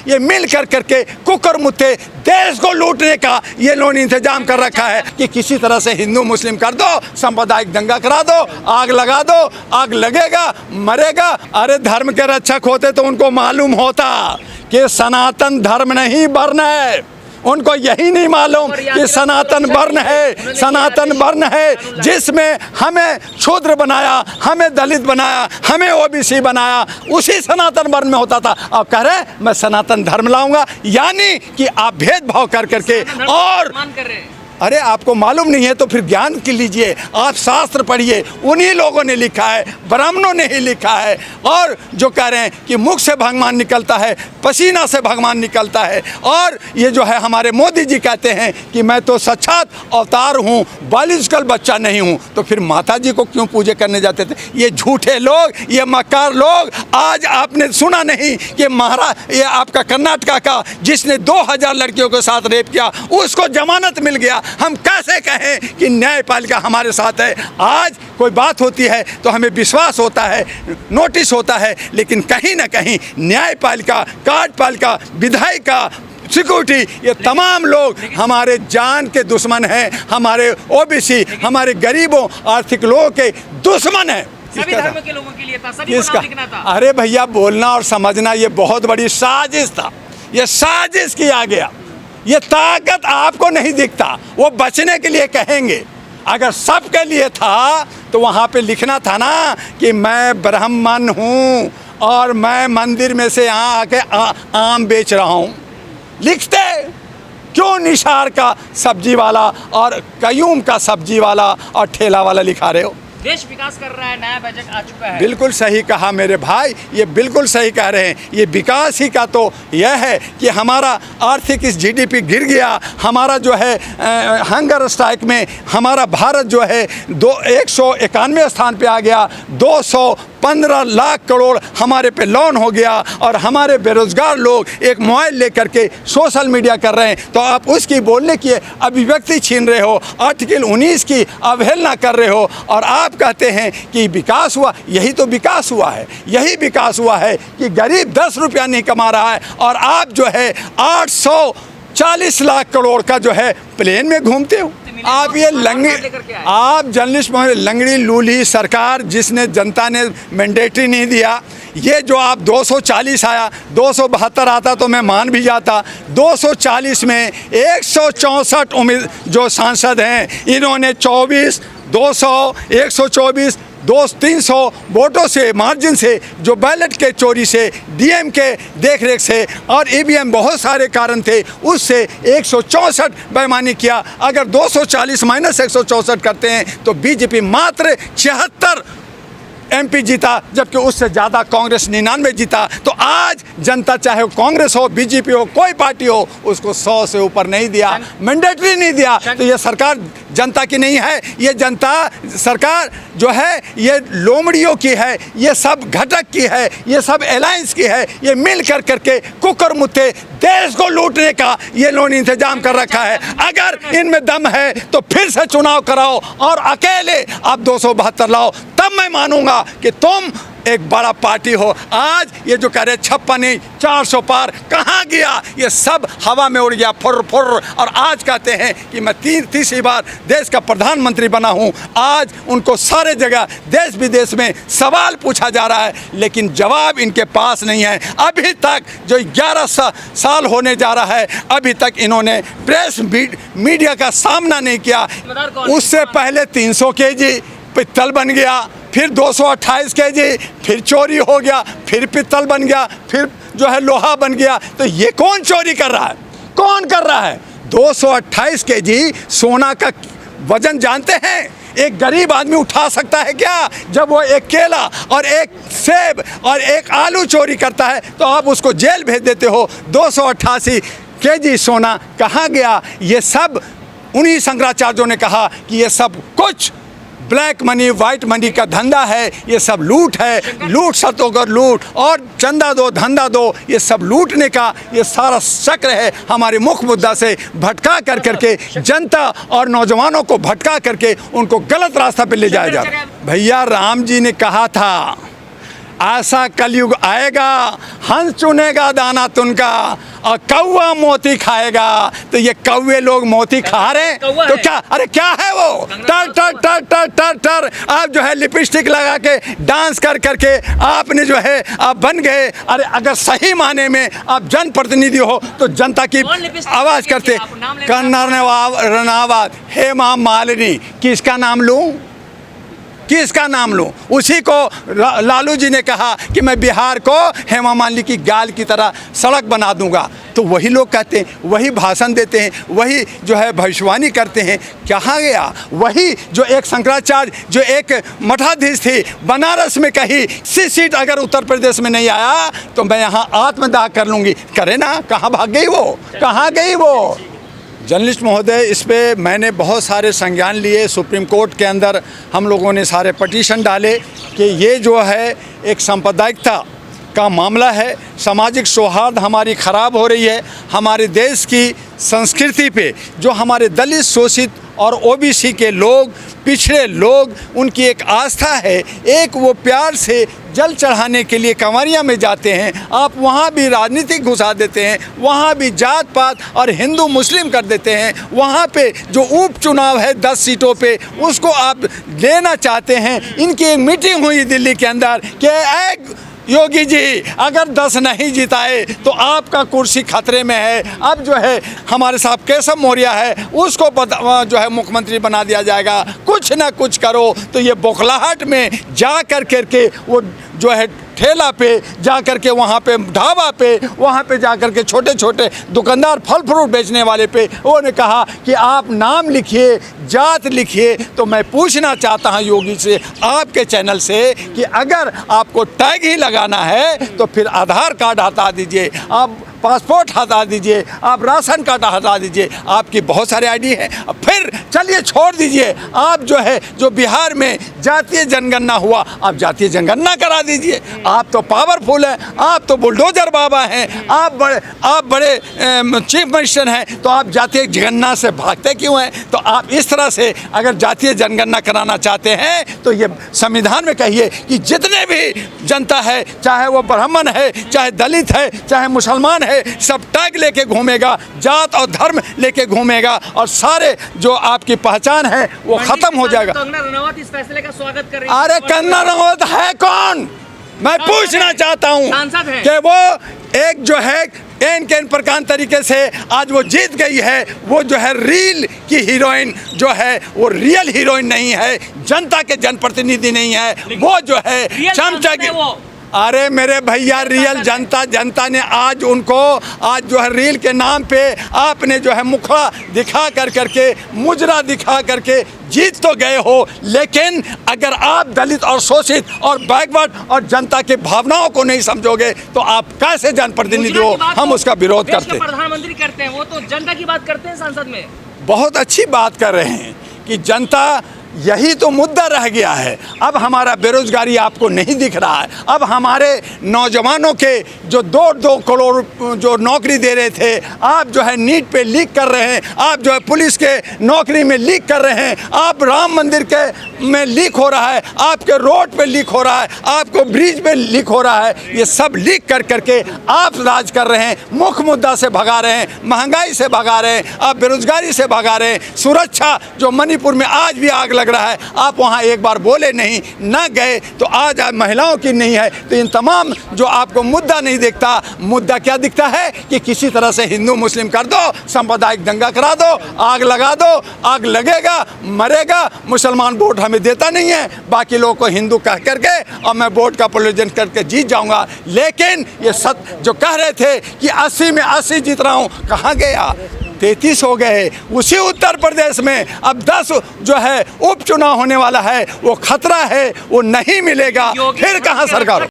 ये मिल कर करके कुकर मुत्ते देश को लूटने का ये लोग इंतजाम कर रखा है कि किसी तरह से हिंदू मुस्लिम कर दो, सांप्रदायिक दंगा करा दो, आग लगा दो, आग लगेगा मरेगा। अरे धर्म के रक्षक होते तो उनको मालूम होता कि सनातन धर्म नहीं वर्ण है। उनको यही नहीं मालूम कि सनातन वर्ण है, सनातन वर्ण है जिसमें हमें शूद्र बनाया, हमें दलित बनाया, हमें ओबीसी बनाया, उसी सनातन वर्ण में होता था। अब कह रहे मैं सनातन धर्म लाऊंगा, यानी कि आप भेदभाव कर करके और अरे आपको मालूम नहीं है तो फिर ज्ञान की लीजिए, आप शास्त्र पढ़िए, उन्हीं लोगों ने लिखा है, ब्राह्मणों ने ही लिखा है। और जो कह रहे हैं कि मुख से भगवान निकलता है, पसीना से भगवान निकलता है, और ये जो है हमारे मोदी जी कहते हैं कि मैं तो साक्षात अवतार हूँ, बायोलॉजिकल बच्चा नहीं हूँ, तो फिर माता जी को क्यों पूजे करने जाते थे? ये झूठे लोग, ये मक्कार लोग। आज आपने सुना नहीं कि महाराज ये आपका कर्नाटका का जिसने 2000 लड़कियों के साथ रेप किया उसको जमानत मिल गया। हम कैसे कहें कि न्यायपालिका हमारे साथ है? आज कोई बात होती है तो हमें विश्वास होता है, नोटिस होता है, लेकिन कहीं ना कहीं न्यायपालिका, कार्यपालिका, विधायिका, सिक्योरिटी, ये तमाम लोग हमारे जान के दुश्मन हैं, हमारे ओबीसी, हमारे गरीबों, आर्थिक लोगों के दुश्मन हैं। सभी धर्म के लोगों के लिए था, सभी को नाम लिखना था। अरे भैया बोलना और समझना ये बहुत बड़ी साजिश था, ये साजिश किया गया। ये ताकत आपको नहीं दिखता, वो बचने के लिए कहेंगे। अगर सबके लिए था तो वहाँ पे लिखना था ना कि मैं ब्राह्मण हूँ और मैं मंदिर में से यहाँ आके आम बेच रहा हूँ। लिखते क्यों निशार का सब्जी वाला और कयूम का सब्जी वाला और ठेला वाला लिखा रहे हो? देश विकास कर रहा है, नया बजट आ चुका है। बिल्कुल सही कहा मेरे भाई, ये बिल्कुल सही कह रहे हैं। ये विकास ही का तो यह है कि हमारा आर्थिक इस जीडीपी गिर गया, हमारा जो है हंगर स्ट्राइक में हमारा भारत जो है 191 स्थान पे आ गया, 215 लाख करोड़ हमारे पे लोन हो गया, और हमारे बेरोजगार लोग एक मोबाइल लेकर के सोशल मीडिया कर रहे हैं, तो आप उसकी बोलने की अभिव्यक्ति छीन रहे हो, आर्टिकल 19 की अवहेलना कर रहे हो, और आप कहते हैं कि विकास हुआ। यही तो विकास हुआ है, यही विकास हुआ है कि गरीब 10 रुपया नहीं कमा रहा है और आप जो है 840 लाख करोड़ का जो है प्लेन में घूमते हो। आप ये आप जर्नलिस्ट लंगड़ी लूली सरकार जिसने जनता ने मैंडेटरी नहीं दिया। ये जो आप 240 आया, 272 आता तो मैं मान भी जाता। 240 में 164 जो सांसद हैं, इन्होंने 24, 200, 124, 300 वोटों से मार्जिन से जो बैलेट के चोरी से, डीएम के देखरेख से और ईवीएम बहुत सारे कारण थे, उससे 164 बेईमानी किया। अगर 240 माइनस 164 करते हैं तो बीजेपी मात्र 76 एमपी जीता, जबकि उससे ज़्यादा कांग्रेस 99 जीता। तो आज जनता चाहे वो कांग्रेस हो, बीजेपी हो, कोई पार्टी हो, उसको 100 से ऊपर नहीं दिया, मैंडेटरी नहीं दिया। तो ये सरकार जनता की नहीं है, ये जनता सरकार जो है ये लोमड़ियों की है, ये सब घटक की है, ये सब अलायंस की है। ये मिल कर करके कुकर मुत्ते देश को लूटने का ये लोग इंतजाम कर रखा है। अगर इनमें दम है तो फिर से चुनाव कराओ और अकेले आप 272 लाओ, तब मैं मानूंगा कि तुम एक बड़ा पार्टी हो। आज ये जो कह रहे 56 400 पार कहाँ गया? ये सब हवा में उड़ गया, फुर फुर। और आज कहते हैं कि मैं तीसरी बार देश का प्रधानमंत्री बना हूँ। आज उनको सारे जगह देश विदेश में सवाल पूछा जा रहा है, लेकिन जवाब इनके पास नहीं है। अभी तक जो 11 साल होने जा रहा है, अभी तक इन्होंने प्रेस मीडिया का सामना नहीं किया। उससे पहले 300 केजी पित्तल बन गया, फिर 228 केजी, फिर चोरी हो गया, फिर पित्तल बन गया, फिर जो है लोहा बन गया। तो ये कौन चोरी कर रहा है? कौन कर रहा है? 228 केजी सोना का वजन जानते हैं एक गरीब आदमी उठा सकता है क्या? जब वो एक केला और एक सेब और एक आलू चोरी करता है तो आप उसको जेल भेज देते हो। 288 केजी सोना कहाँ गया? ये सब उन्हीं शंकराचार्यों ने कहा कि ये सब कुछ ब्लैक मनी, वाइट मनी का धंधा है, ये सब लूट है, लूट सतोगर लूट और चंदा दो धंधा दो, ये सब लूटने का ये सारा चक्र है। हमारे मुख्य मुद्दा से भटका कर करके जनता और नौजवानों को भटका करके उनको गलत रास्ता पे ले जाया जा रहा है। भैया राम जी ने कहा था ऐसा कलयुग आएगा, हंस चुनेगा दाना तुनका और कौवा मोती खाएगा। तो ये कौवे लोग मोती खा रहे हैं तो क्या, अरे क्या है वो, टर टर टर टर टर टर। आप जो है लिपस्टिक लगा के डांस कर करके आपने जो है आप बन गए। अरे अगर सही माने में आप जनप्रतिनिधि हो तो जनता की आवाज़ करते। कंगना रनावत, हेमा मालिनी, किसका नाम लूँ, किसका नाम लूं? उसी को लालू जी ने कहा कि मैं बिहार को हेमा मालिनी की गाल की तरह सड़क बना दूंगा। तो वही लोग कहते हैं, वही भाषण देते हैं, वही जो है भविष्यवाणी करते हैं। कहाँ गया वही जो एक शंकराचार्य, जो एक मठाधीश थी, बनारस में कही सीट अगर उत्तर प्रदेश में नहीं आया तो मैं यहाँ आत्मदाह कर लूँगी। करे ना, कहाँ भाग गई वो, कहाँ गई वो? जर्नलिस्ट महोदय, इस पे मैंने बहुत सारे संज्ञान लिए। सुप्रीम कोर्ट के अंदर हम लोगों ने सारे पटिशन डाले कि ये जो है एक सांप्रदायिकता का मामला है, सामाजिक सौहार्द हमारी ख़राब हो रही है। हमारे देश की संस्कृति पे जो हमारे दलित, शोषित और ओबीसी के लोग, पिछड़े लोग, उनकी एक आस्था है, एक वो प्यार से जल चढ़ाने के लिए कंवरिया में जाते हैं, आप वहाँ भी राजनीति घुसा देते हैं, वहाँ भी जात पात और हिंदू मुस्लिम कर देते हैं। वहाँ पे जो उपचुनाव है 10 सीटों पे, उसको आप लेना चाहते हैं। इनकी एक मीटिंग हुई दिल्ली के अंदर कि योगी जी अगर 10 नहीं जिताए तो आपका कुर्सी खतरे में है। अब जो है हमारे साहब केशव मौर्य है, उसको जो है मुख्यमंत्री बना दिया जाएगा, कुछ ना कुछ करो। तो ये बौखलाहट में जा कर के वो जो है ठेला पे जा कर के, वहाँ पे ढाबा पे, वहाँ पे जा कर के छोटे छोटे दुकानदार, फल फ्रूट बेचने वाले पे उन्होंने कहा कि आप नाम लिखिए, जात लिखिए। तो मैं पूछना चाहता हूँ योगी से, आपके चैनल से, कि अगर आपको टैग ही लगाना है तो फिर आधार कार्ड हटा दीजिए, आप पासपोर्ट हटा दीजिए, आप राशन कार्ड हटा दीजिए, आपकी बहुत सारे आईडी है। फिर चलिए छोड़ दीजिए, आप जो है जो बिहार में जातीय जनगणना हुआ, आप जातीय जनगणना करा दीजिए। आप तो पावरफुल हैं, आप तो बुलडोजर बाबा हैं, आप बड़े चीफ मिनिस्टर हैं, तो आप जातीय जनगणना से भागते क्यों हैं? तो आप इस तरह से अगर जातीय जनगणना कराना चाहते हैं तो ये संविधान में कहिए कि जितने भी जनता है, चाहे वो ब्राह्मण है, चाहे दलित है, चाहे मुसलमान है, सब टैग लेके घूमेगा, जात और धर्म लेके घूमेगा और सारे जो आपकी पहचान है वो खत्म हो जाएगा। कंगना रनावत इस फैसले का स्वागत कर रही है। अरे कंगना रनावत है कौन? मैं पूछना चाहता हूँ कि वो एक जो है एन प्रकार तरीके से आज वो जीत गई है। वो जो है रील की हीरोइन जो है वो रियल हीरोइन नहीं है, जनता के जनप्रतिनिधि नहीं है, वो जो है चमचा की। अरे मेरे भैया, रियल जनता ने आज उनको, आज जो है रील के नाम पे आपने जो है मुखड़ा दिखा करके, मुजरा दिखा करके जीत तो गए हो, लेकिन अगर आप दलित और शोषित और बैकवर्ड और जनता के भावनाओं को नहीं समझोगे तो आप कैसे जनप्रतिनिधि हो? हम उसका विरोध करते हैं। प्रधानमंत्री करते हैं, वो तो जनता की बात करते हैं संसद में। बहुत अच्छी बात कर रहे हैं कि जनता, यही तो मुद्दा रह गया है। अब हमारा बेरोजगारी आपको नहीं दिख रहा है। अब हमारे नौजवानों के जो 2 करोड़ जो नौकरी दे रहे थे, आप जो है नीट पे लीक कर रहे हैं, आप जो है पुलिस के नौकरी में लीक कर रहे हैं, आप राम मंदिर के में लीक हो रहा है, आपके रोड पे लीक हो रहा है, आपको ब्रिज पे लीक हो रहा है। ये सब लीक कर करके आप राज कर रहे हैं, मुख्य मुद्दा से भगा रहे हैं, महंगाई से भगा रहे हैं, आप बेरोजगारी से भगा रहे हैं। सुरक्षा जो मणिपुर में आज भी आग लग रहा है, आप वहां एक बार बोले नहीं, न गए, तो आज महिलाओं की नहीं है। तो इन तमाम जो आपको मुद्दा नहीं दिखता, मुद्दा क्या दिखता है कि किसी तरह से हिंदू मुस्लिम कर दो, सांप्रदायिक दंगा करा दो, आग लगा दो, आग लगेगा, मरेगा, मुसलमान वोट हमें देता नहीं है, बाकी लोगों को हिंदू कह करके और मैं वोट का प्रयोजन करके जीत जाऊंगा। लेकिन ये सत्य जो कह रहे थे कि 80 में 80 जीत रहा हूं, कहाँ गया? 33 हो गए। उसी उत्तर प्रदेश में अब 10 जो है उपचुनाव होने वाला है, वो खतरा है, वो नहीं मिलेगा। फिर कहाँ सरकार?